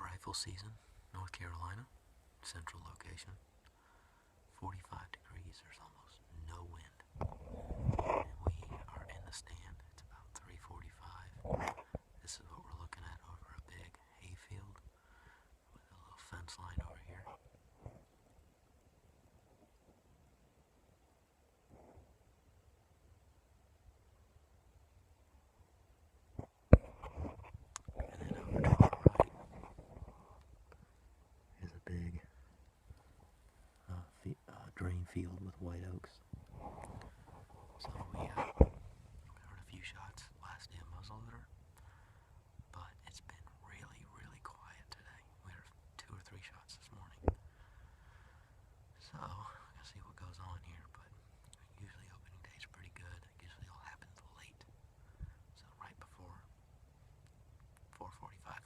rifle season, North Carolina, central location, 45 degrees, there's almost no wind, and we are in the stand. It's about 3:45. This is what we're looking at over a big hayfield with a little fence line over here. Big drain field with white oaks. So we heard a few shots last day of muzzleloader, but it's been really, really quiet today. We heard 2 or 3 shots this morning. So we're gonna see what goes on here, but usually opening day's pretty good. It usually all happens late. So right before 4:45